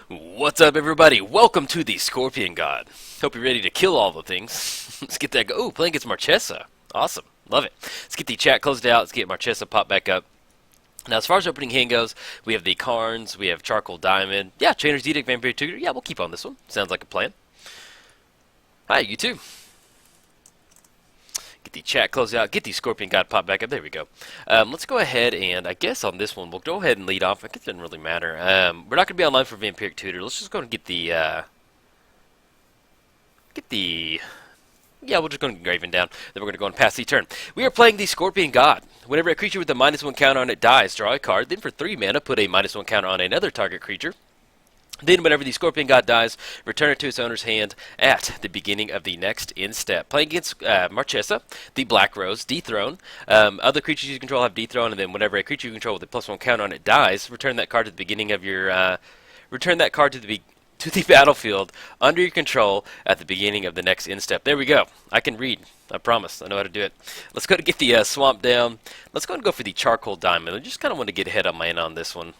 What's up, everybody? Welcome to the Scorpion God. Hope you're ready to kill all the things. Let's get that go. Ooh, playing against Marchesa. Awesome. Love it. Let's get the chat closed out. Let's get Marchesa popped back up. Now, as far as opening hand goes, we have the Carns, we have Charcoal Diamond. Yeah, Chainer's Edict, Vampire Tutor. Yeah, we'll keep on this one. Sounds like a plan. Hi, you too. Get the chat closed out. Get the Scorpion God popped back up. There we go. Let's go ahead and, I guess on this one, we'll go ahead and lead off. I guess it doesn't really matter. We're not going to be online for Vampiric Tutor. Let's just go and get the, yeah, we're just going to Graven down. Then we're going to go and pass the turn. We are playing the Scorpion God. Whenever a creature with a -1 counter on it dies, draw a card. Then for 3 mana, put a -1 counter on another target creature. Then whenever the Scorpion God dies, return it to its owner's hand at the beginning of the next end step. Playing against Marchesa, the Black Rose, dethrone. Other creatures you control have dethrone, and then whenever a creature you control with a +1 counter on it dies, return that card to the beginning of your return that card to the battlefield under your control at the beginning of the next end step. There we go. I can read. I promise. I know how to do it. Let's go to get the swamp down. Let's go and go for the Charcoal Diamond. I just kind of want to get ahead on my end on this one.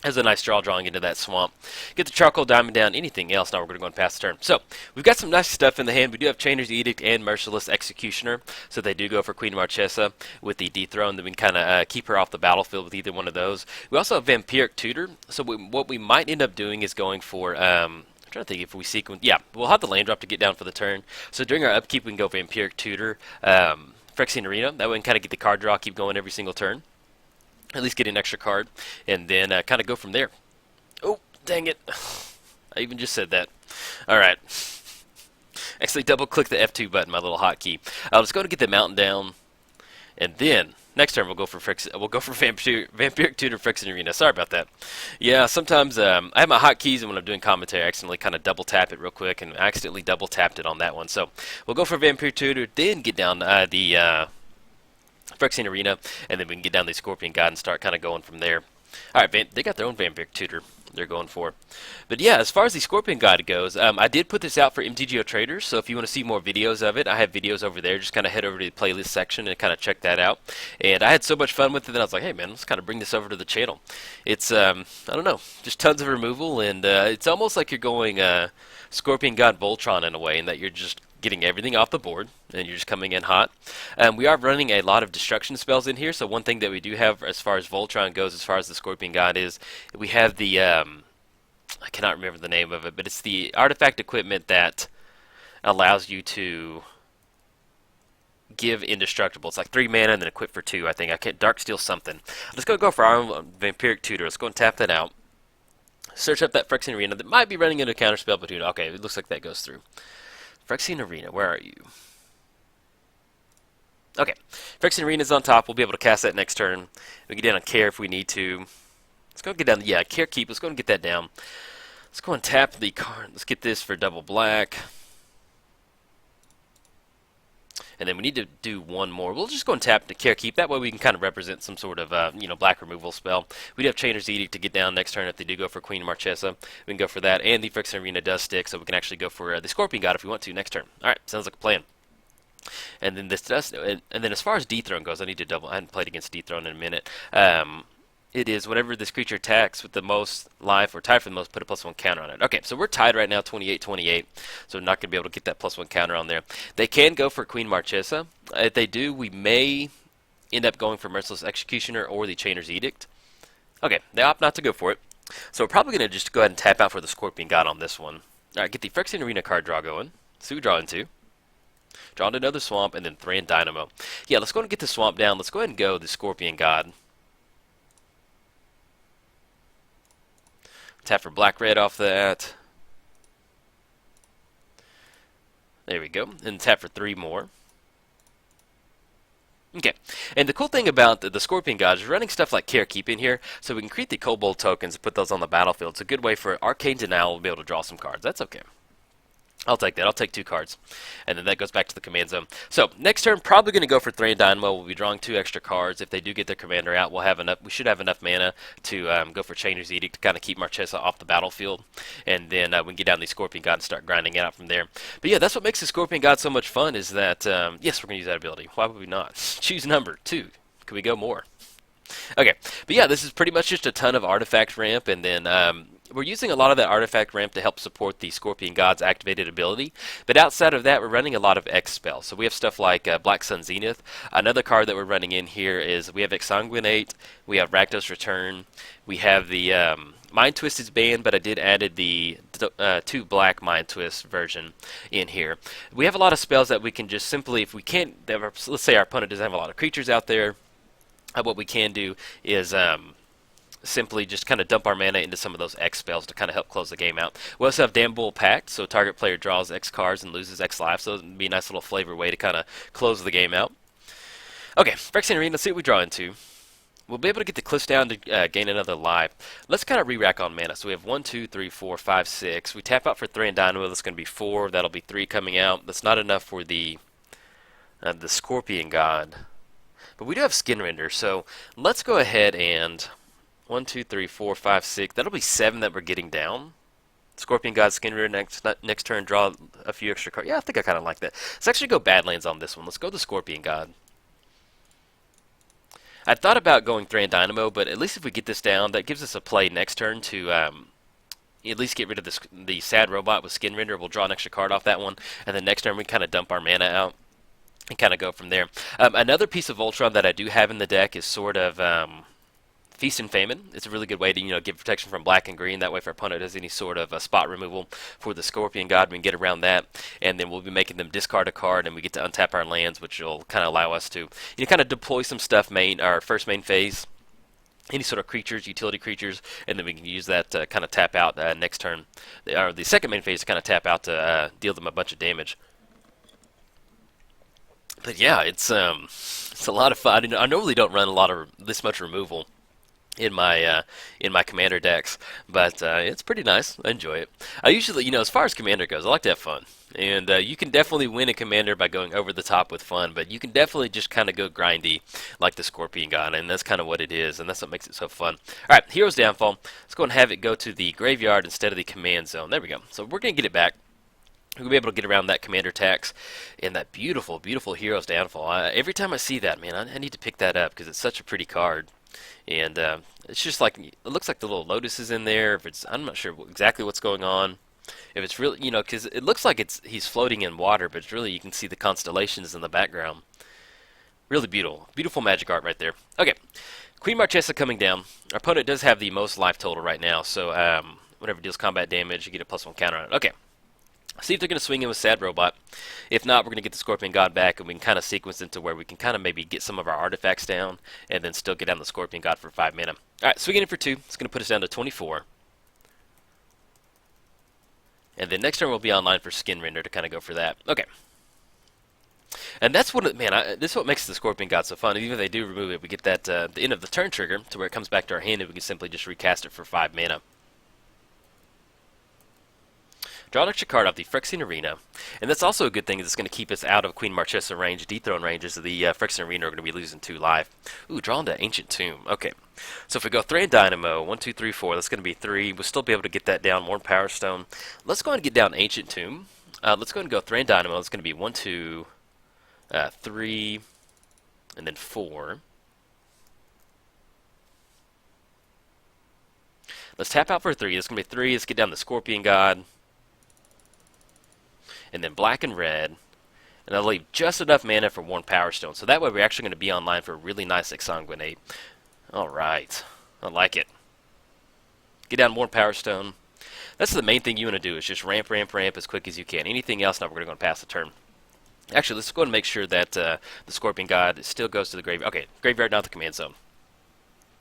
Has a nice draw drawing into that swamp. Get the Charcoal Diamond down. Anything else? Now we're going to go and pass the turn. So, we've got some nice stuff in the hand. We do have Chainer's Edict and Merciless Executioner. So they do go for Queen Marchesa with the dethrone. Then we can kind of keep her off the battlefield with either one of those. We also have Vampiric Tutor. So what we might end up doing is going for... I'm trying to think if we sequence... Yeah, we'll have the land drop to get down for the turn. So during our upkeep, we can go Vampiric Tutor, Phyrexian Arena. That way we can kind of get the card draw, keep going every single turn. At least get an extra card, and then kind of go from there. Oh, dang it. I even just said that. Alright. Actually, double-click the F2 button, my little hotkey. Let's go to get the mountain down, and then, next turn, we'll go for Vampiric Tutor Phyrexian Arena. Sorry about that. Yeah, sometimes I have my hotkeys, and when I'm doing commentary, I accidentally kind of double-tap it real quick, and I accidentally double-tapped it on that one. So, we'll go for Vampiric Tutor, then get down the... Phyrexian Arena, and then we can get down the Scorpion God and start kind of going from there. Alright, they got their own Vampiric Tutor they're going for. But yeah, as far as the Scorpion God goes, I did put this out for MTGO traders, so if you want to see more videos of it, I have videos over there. Just kind of head over to the playlist section and kind of check that out. And I had so much fun with it that I was like, hey man, let's kind of bring this over to the channel. It's, I don't know, just tons of removal, and it's almost like you're going Scorpion God Voltron in a way, in that you're just getting everything off the board, and you're just coming in hot. We are running a lot of destruction spells in here, so one thing that we do have as far as Voltron goes, as far as the Scorpion God is, we have the, I cannot remember the name of it, but it's the artifact equipment that allows you to give indestructible. It's like 3 mana and then equip for 2, I think. I can't, Darksteel something. Let's go for our Vampiric Tutor. Let's go and tap that out. Search up that Phyrexian Arena that might be running into a counterspell, but okay, it looks like that goes through. Phyrexian Arena, where are you? Okay, Phyrexian Arena's on top. We'll be able to cast that next turn. We can get down on Care if we need to. Let's go get down. Yeah, Care Keep. Let's go and get that down. Let's go and tap the card. Let's get this for double black. And then we need to do one more. We'll just go and tap the Care Keep. That way we can kind of represent some sort of, black removal spell. We do have Chainer's Edict to get down next turn if they do go for Queen Marchesa. We can go for that. And the Phyrexian Arena does stick, so we can actually go for the Scorpion God if we want to next turn. Alright, sounds like a plan. And then this does, and then as far as dethrone goes, I need to double. I haven't played against dethrone in a minute. It is whenever this creature attacks with the most life or tied for the most, put a +1 counter on it. Okay, so we're tied right now, 28-28. So we're not going to be able to get that +1 counter on there. They can go for Queen Marchesa. If they do, we may end up going for Merciless Executioner or the Chainer's Edict. Okay, they opt not to go for it. So we're probably going to just go ahead and tap out for the Scorpion God on this one. Alright, get the Phyrexian Arena card draw going. So we draw into. Draw into another swamp, and then Thran Dynamo. Yeah, let's go ahead and get the swamp down. Let's go ahead and go the Scorpion God. Tap for black-red off that. There we go. And tap for 3 more. Okay. And the cool thing about the Scorpion God is running stuff like Care Keep in here, so we can create the Kobold tokens and put those on the battlefield. It's a good way for Arcane Denial to be able to draw some cards. That's okay. I'll take that. I'll take 2 cards. And then that goes back to the command zone. So, next turn, probably going to go for Thran Dynamo. We'll be drawing 2 extra cards. If they do get their commander out, we'll have enough. We should have enough mana to go for Chainer's Edict to kind of keep Marchesa off the battlefield. And then we can get down the Scorpion God and start grinding it out from there. But yeah, that's what makes the Scorpion God so much fun is that, yes, we're going to use that ability. Why would we not? Choose number 2. Could we go more? Okay. But yeah, this is pretty much just a ton of artifact ramp, and then we're using a lot of that artifact ramp to help support the Scorpion God's activated ability, but outside of that, we're running a lot of X spells. So we have stuff like Black Sun Zenith. Another card that we're running in here is we have Exsanguinate, we have Rakdos Return, we have the Mind Twist is banned, but I did added the 2 black Mind Twist version in here. We have a lot of spells that we can just simply, if we can't, let's say our opponent doesn't have a lot of creatures out there, what we can do is simply just kind of dump our mana into some of those X spells to kind of help close the game out. We also have Damnable Pact, so target player draws X cards and loses X life, so it would be a nice little flavor way to kind of close the game out. Okay, Phyrexian Arena, let's see what we draw into. We'll be able to get the cliffs down to gain another life. Let's kind of re-rack on mana. So we have 1, 2, 3, 4, 5, 6. We tap out for 3 in Dynamo. That's going to be 4. That'll be 3 coming out. That's not enough for the Scorpion God. But we do have Skin Render, so let's go ahead and 1, 2, 3, 4, 5, 6. That'll be 7 that we're getting down. Scorpion God, Skin Render next turn, draw a few extra cards. Yeah, I think I kind of like that. Let's actually go Badlands on this one. Let's go the Scorpion God. I thought about going Thran Dynamo, but at least if we get this down, that gives us a play next turn to at least get rid of the Sad Robot with Skin Render. We'll draw an extra card off that one, and then next turn we kind of dump our mana out and kind of go from there. Another piece of Voltron that I do have in the deck is sort of Feast and Famine. It's a really good way to give protection from black and green. That way if our opponent has any sort of spot removal for the Scorpion God, we can get around that. And then we'll be making them discard a card, and we get to untap our lands, which will kind of allow us to kind of deploy some stuff our first main phase. Any sort of creatures, utility creatures, and then we can use that to kind of tap out next turn. Or the second main phase to kind of tap out to deal them a bunch of damage. But yeah, it's a lot of fun. I normally don't run a lot of this much removal in my commander decks, but it's pretty nice. I enjoy it. I usually, as far as commander goes, I like to have fun, and you can definitely win a commander by going over the top with fun, but you can definitely just kind of go grindy like the Scorpion God, and that's kind of what it is, and that's what makes it so fun. All right, Hero's Downfall. Let's go and have it go to the graveyard instead of the command zone. There we go. So we're gonna get it back. We'll be able to get around that commander tax and that beautiful, beautiful Hero's Downfall. Every time I see that, man, I need to pick that up because it's such a pretty card. And it's just like, it looks like the little lotus is in there. I'm not sure exactly what's going on. If it's really, because it looks like he's floating in water, but it's really, you can see the constellations in the background. Really beautiful. Beautiful magic art right there. Okay, Queen Marchesa coming down. Our opponent does have the most life total right now, so whenever it deals combat damage, you get a +1 counter on it. Okay. See if they're going to swing in with Sad Robot. If not, we're going to get the Scorpion God back, and we can kind of sequence into where we can kind of maybe get some of our artifacts down, and then still get down the Scorpion God for 5 mana. Alright, swinging in for 2. It's going to put us down to 24. And then next turn we'll be online for Skin Render to kind of go for that. Okay. And that's what, this is what makes the Scorpion God so fun. Even if they do remove it, we get that the end of the turn trigger to where it comes back to our hand, and we can simply just recast it for 5 mana. Draw an extra card off the Phyrexian Arena, and that's also a good thing. It's going to keep us out of Queen Marchesa range, dethrone ranges. The Phyrexian Arena are going to be losing 2 life. Ooh, draw into Ancient Tomb. Okay, so if we go Thran Dynamo, 1, 2, 3, 4, that's going to be 3. We'll still be able to get that down. More Power Stone. Let's go ahead and get down Ancient Tomb. Let's go ahead and go Thran Dynamo. It's going to be 1, 2, 3, and then 4. Let's tap out for 3. It's going to be 3. Let's get down the Scorpion God. And then black and red, and I'll leave just enough mana for 1 Power Stone. So that way we're actually going to be online for a really nice Exsanguinate. Alright, I like it. Get down 1 Power Stone. That's the main thing you want to do, is just ramp, ramp, ramp as quick as you can. Anything else, now we're going to go and pass the turn. Actually, let's go and make sure that the Scorpion God still goes to the graveyard. Okay, graveyard, not the command zone.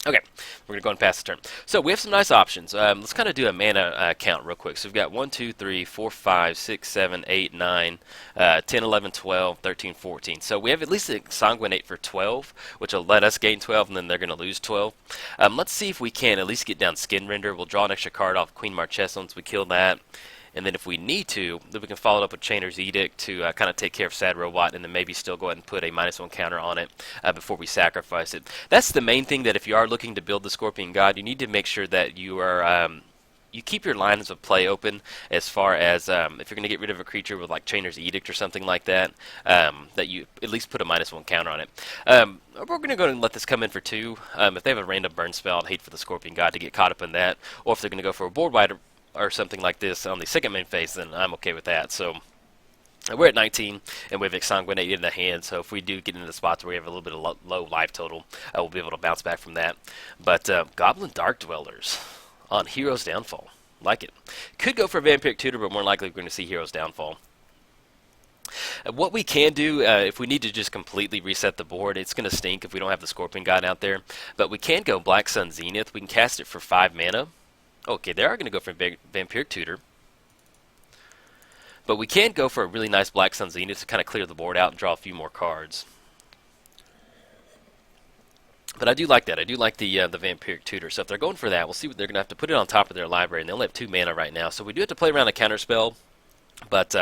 Okay, we're going to go and pass the turn. So we have some nice options. Let's kind of do a mana count real quick. So we've got 1, 2, 3, 4, 5, 6, 7, 8, 9, 10, 11, 12, 13, 14. So we have at least a Sanguinate for 12, which will let us gain 12, and then they're going to lose 12. Let's see if we can at least get down Skin Render. We'll draw an extra card off Queen Marchesa once we kill that. And then if we need to, then we can follow it up with Chainer's Edict to kind of take care of Sad Robot, and then maybe still go ahead and put a -1 counter on it before we sacrifice it. That's the main thing, that if you are looking to build the Scorpion God, you need to make sure that you are you keep your lines of play open as far as if you're going to get rid of a creature with like Chainer's Edict or something like that, that you at least put a -1 counter on it. We're going to go ahead and let this come in for 2. If they have a random burn spell, I'd hate for the Scorpion God to get caught up in that. Or if they're going to go for a board wide or something like this on the second main phase, then I'm okay with that. So we're at 19, and we have Exsanguinate in the hand, so if we do get into the spots where we have a little bit of low life total, we'll be able to bounce back from that. But Goblin Dark Dwellers on Hero's Downfall. Like it. Could go for a Vampiric Tutor, but more likely we're going to see Hero's Downfall. What we can do, if we need to just completely reset the board, it's going to stink if we don't have the Scorpion God out there, but we can go Black Sun Zenith. We can cast it for 5 mana. Okay, they are going to go for Vampiric Tutor. But we can go for a really nice Black Sun Zenith to kind of clear the board out and draw a few more cards. But I do like that. I do like the Vampiric Tutor. So if they're going for that, we'll see what they're going to have to put it on top of their library. And they only have 2 mana right now. So we do have to play around a counterspell. But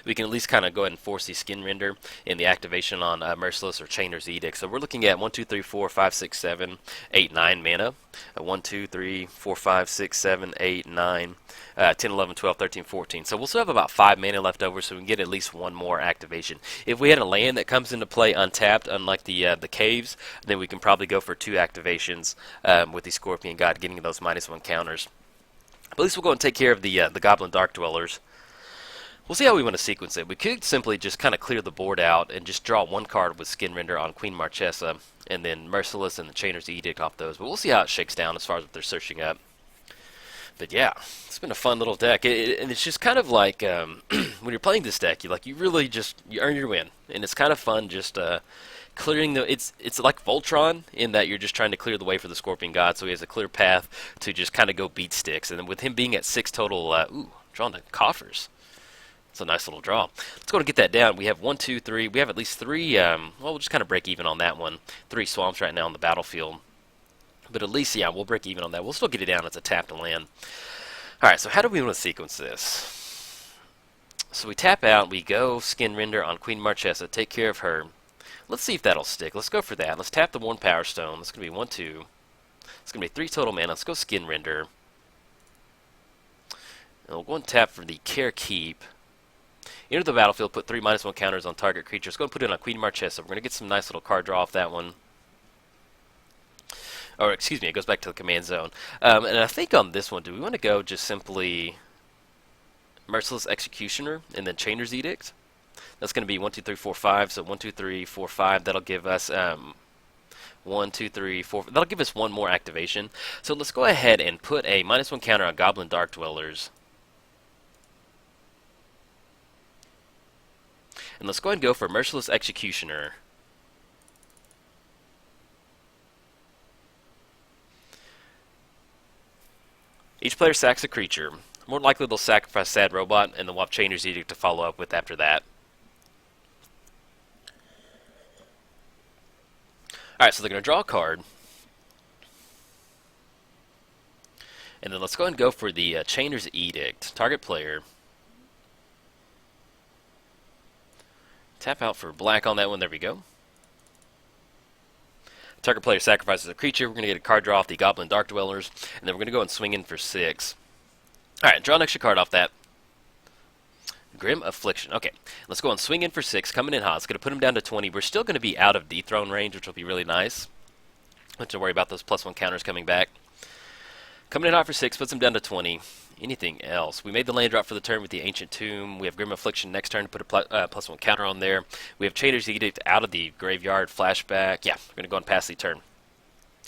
we can at least kind of go ahead and force the Skin Render in the activation on Merciless or Chainer's Edict. So we're looking at 1, 2, 3, 4, 5, 6, 7, 8, 9 mana. 1, 2, 3, 4, 5, 6, 7, 8, 9, 10, 11, 12, 13, 14. So we'll still have about 5 mana left over, so we can get at least 1 more activation. If we had a land that comes into play untapped, unlike the caves, then we can probably go for 2 activations with the Scorpion God, getting those -1 counters. But at least we'll go and take care of the Goblin Dark Dwellers. We'll see how we want to sequence it. We could simply just kind of clear the board out and just draw 1 card with Skin Render on Queen Marchesa, and then Merciless and the Chainer's Edict off those. But we'll see how it shakes down as far as what they're searching up. But yeah, it's been a fun little deck, and it's just kind of like when you're playing this deck, you really just earn your win, and it's kind of fun just clearing the. It's like Voltron in that you're just trying to clear the way for the Scorpion God, so he has a clear path to just kind of go beat sticks, and then with him being at 6 total, drawing the coffers. It's a nice little draw. Let's go and get that down. We have 1, 2, 3. We have at least 3. Well, we'll just kind of break even on that one. 3 swamps right now on the battlefield. But at least, yeah, we'll break even on that. We'll still get it down. It's a tapped land. All right, so how do we want to sequence this? So we tap out. We go Skin Render on Queen Marchesa. Take care of her. Let's see if that'll stick. Let's go for that. Let's tap the 1 Power Stone. That's going to be 1, 2. It's going to be 3 total mana. Let's go Skin Render. And we'll go and tap for the Care Keep. Enter the battlefield, put 3 -1 counters on target creatures. Go and put it on Queen Marchesa. We're going to get some nice little card draw off that one. Or, excuse me, it goes back to the command zone. And I think on this one, do we want to go just simply Merciless Executioner and then Chainer's Edict? That's going to be 1, 2, 3, 4, 5. So 1, 2, 3, 4, 5. That'll give us 1, 2, 3, 4. That'll give us 1 more activation. So let's go ahead and put a -1 counter on Goblin Dark Dwellers. And let's go ahead and go for Merciless Executioner. Each player sacks a creature. More likely they'll sacrifice Sad Robot, and then we'll have Chainer's Edict to follow up with after that. Alright, so they're going to draw a card. And then let's go ahead and go for the Chainer's Edict. Target player. Tap out for black on that one. There we go. Target player sacrifices a creature. We're going to get a card draw off the Goblin Dark Dwellers. And then we're going to go and swing in for 6. Alright, draw an extra card off that. Grim Affliction. Okay, let's go and swing in for 6. Coming in hot. It's going to put him down to 20. We're still going to be out of dethrone range, which will be really nice. Don't have to worry about those +1 counters coming back. Coming in hot for 6. Puts him down to 20. Anything else? We made the land drop for the turn with the Ancient Tomb. We have Grim Affliction next turn to put a +1 counter on there. We have Chainer's Edict out of the graveyard. Flashback. Yeah, we're going to go and pass the turn.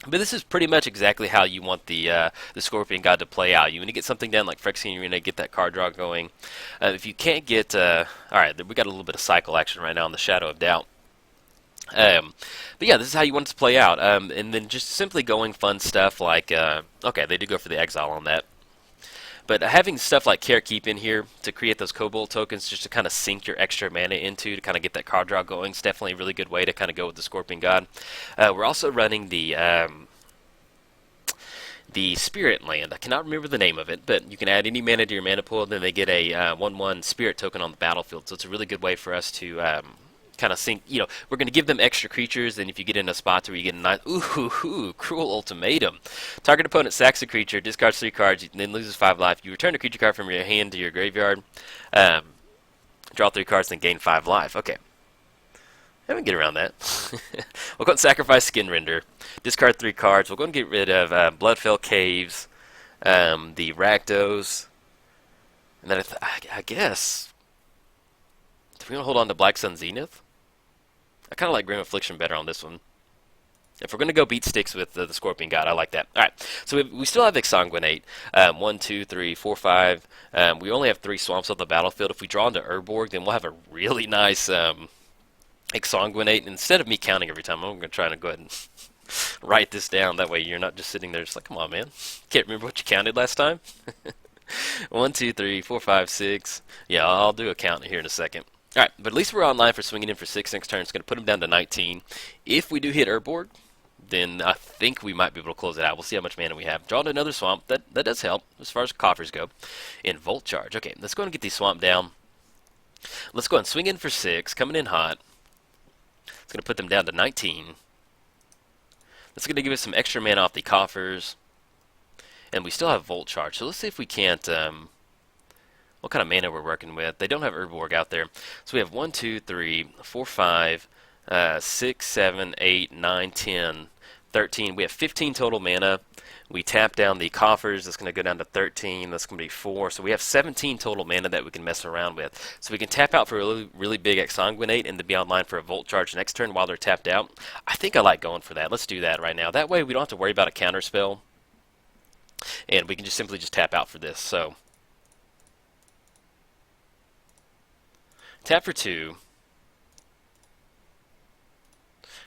But this is pretty much exactly how you want the Scorpion God to play out. You want to get something down like Phyrexian Arena, get that card draw going. If you can't get... Alright, we got a little bit of cycle action right now in the Shadow of Doubt. But yeah, this is how you want it to play out. And then just simply going fun stuff like... okay, they do go for the Exile on that. But having stuff like Care Keep in here to create those Cobalt tokens just to kind of sink your extra mana into to kind of get that card draw going is definitely a really good way to kind of go with the Scorpion God. We're also running the Spirit Land. I cannot remember the name of it, but you can add any mana to your mana pool, and then they get a 1/1 Spirit token on the battlefield. So it's a really good way for us to kind of sink. We're going to give them extra creatures, and if you get in a spot where you get a nice, cruel ultimatum. Target opponent sacks a creature, discards 3 cards, and then loses 5 life. You return a creature card from your hand to your graveyard, draw 3 cards, then gain 5 life. Okay. I can get around that. We'll go and sacrifice Skin Render, discard 3 cards. We'll go and get rid of Bloodfell Caves, the Rakdos, and then I guess, do we want to hold on to Black Sun Zenith? I kind of like Grim Affliction better on this one. If we're going to go beat sticks with the Scorpion God, I like that. All right, so we still have Exsanguinate. 1, 2, 3, 4, 5. We only have 3 swamps on the battlefield. If we draw into Urborg, then we'll have a really nice Exsanguinate. Instead of me counting every time, I'm going to try to go ahead and write this down. That way you're not just sitting there just like, come on, man. Can't remember what you counted last time? 1, 2, 3, 4, 5, 6. Yeah, I'll do a count here in a second. All right, but at least we're online for swinging in for 6 next turn. It's going to put him down to 19. If we do hit Urborg, then I think we might be able to close it out. We'll see how much mana we have. Draw to another swamp. That does help as far as coffers go. In Volt Charge. Okay, let's go and get these swamp down. Let's go and swing in for 6. Coming in hot. It's going to put them down to 19. That's going to give us some extra mana off the coffers. And we still have Volt Charge. So let's see if we can't... what kind of mana we're working with. They don't have Urborg out there. So we have 1, 2, 3, 4, 5, 6, 7, 8, 9, 10, 13. We have 15 total mana. We tap down the coffers. That's going to go down to 13. That's going to be 4. So we have 17 total mana that we can mess around with. So we can tap out for a really, really big Exsanguinate and then be online for a Volt Charge next turn while they're tapped out. I think I like going for that. Let's do that right now. That way we don't have to worry about a counter spell. And we can just simply tap out for this. So tap for 2.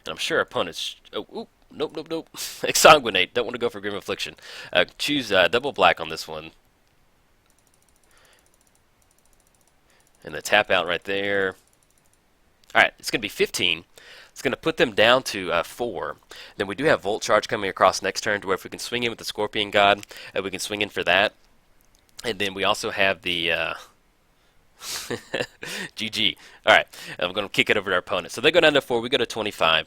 And I'm sure our opponents... Oh, nope. Exsanguinate. Don't want to go for Grim Affliction. Choose double black on this one. And the tap out right there. Alright, it's going to be 15. It's going to put them down to 4. Then we do have Volt Charge coming across next turn to where if we can swing in with the Scorpion God, we can swing in for that. And then we also have the... GG. Alright, I'm going to kick it over to our opponent. So they go down to 4, we go to 25.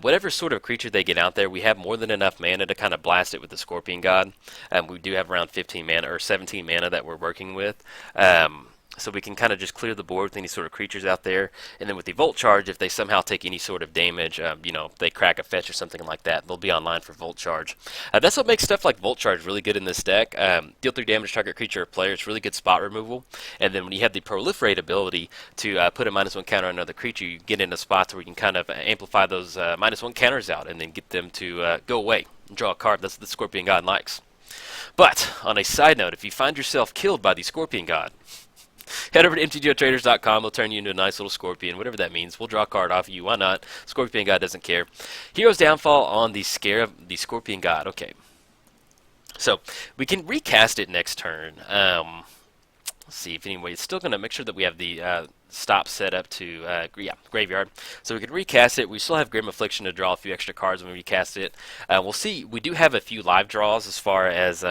Whatever sort of creature they get out there, we have more than enough mana to kind of blast it with the Scorpion God. We do have around 15 mana, or 17 mana that we're working with. So we can kind of just clear the board with any sort of creatures out there. And then with the Volt Charge, if they somehow take any sort of damage, they crack a fetch or something like that, they'll be online for Volt Charge. That's what makes stuff like Volt Charge really good in this deck. Deal 3 damage to target creature or player. It's really good spot removal. And then when you have the Proliferate ability to put a -1 counter on another creature, you get into spots where you can kind of amplify those -1 counters out and then get them to go away and draw a card. That's what the Scorpion God likes. But on a side note, if you find yourself killed by the Scorpion God, head over to mtgotraders.com. We'll turn you into a nice little scorpion, whatever that means. We'll draw a card off of you. Why not? Scorpion God doesn't care. Hero's Downfall on the Scorpion God. Okay. So we can recast it next turn. Let's see if anyway. It's still going to make sure that we have the stop set up to graveyard. So we can recast it. We still have Grim Affliction to draw a few extra cards when we recast it. We'll see. We do have a few live draws as far as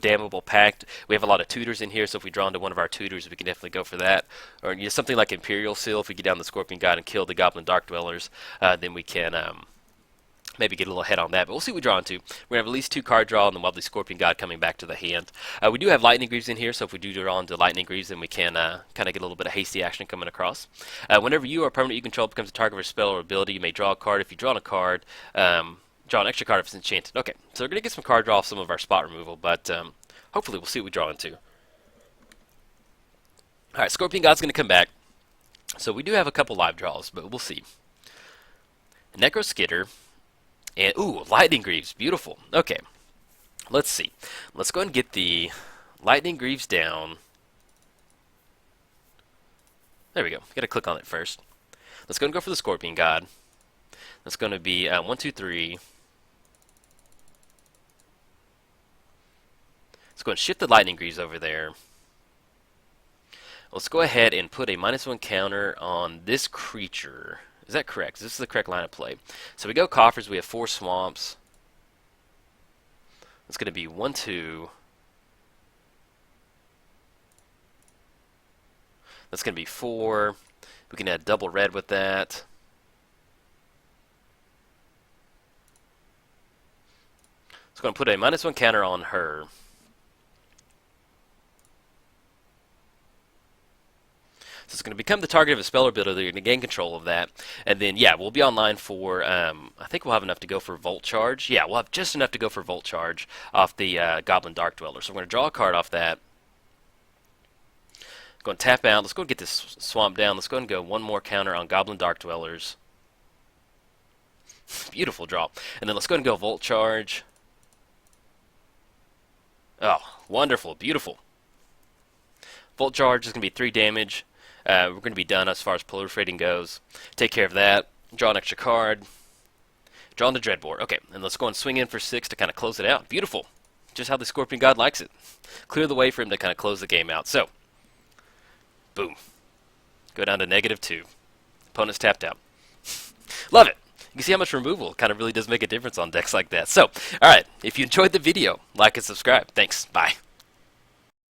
Damnable Pact. We have a lot of tutors in here, so if we draw into one of our tutors, we can definitely go for that. Or something like Imperial Seal, if we get down the Scorpion God and kill the Goblin Dark Dwellers, then we can maybe get a little ahead on that. But we'll see what we draw into. We're going to have at least 2 card draw, and then we'll have the Scorpion God coming back to the hand. We do have Lightning Greaves in here, so if we do draw into Lightning Greaves, then we can kind of get a little bit of hasty action coming across. Whenever you or a permanent you control becomes a target of a spell or ability, you may draw a card. If you draw a card, draw an extra card if it's enchanted. Okay, so we're going to get some card draw off some of our spot removal, but hopefully we'll see what we draw into. Alright, Scorpion God's going to come back. So we do have a couple live draws, but we'll see. Necro Skitter. And, ooh, Lightning Greaves. Beautiful. Okay, let's see. Let's go and get the Lightning Greaves down. There we go. Got to click on it first. Let's go and go for the Scorpion God. That's going to be 1, 2, 3. Let's go and shift the Lightning Greaves over there. Let's go ahead and put a -1 counter on this creature. Is that correct? This is the correct line of play. So we go coffers. We have 4 swamps. It's going to be 1, 2. That's going to be 4. We can add double red with that. It's going to put a -1 counter on her. So it's going to become the target of a spell or ability. You're going to gain control of that. And then, yeah, we'll be online for, I think we'll have enough to go for Volt Charge. Yeah, we'll have just enough to go for Volt Charge off the Goblin Dark Dweller. So we're going to draw a card off that. Go and tap out. Let's go and get this swamp down. Let's go and go one more counter on Goblin Dark Dwellers. Beautiful draw. And then let's go and go Volt Charge. Oh, wonderful. Beautiful. Volt Charge is going to be 3 damage. We're going to be done as far as proliferating goes. Take care of that. Draw an extra card. Draw on the Dreadbore. Okay, and let's go and swing in for 6 to kind of close it out. Beautiful. Just how the Scorpion God likes it. Clear the way for him to kind of close the game out. So, boom. Go down to -2. Opponent's tapped out. Love it. You can see how much removal kind of really does make a difference on decks like that. So, alright, if you enjoyed the video, like and subscribe. Thanks. Bye.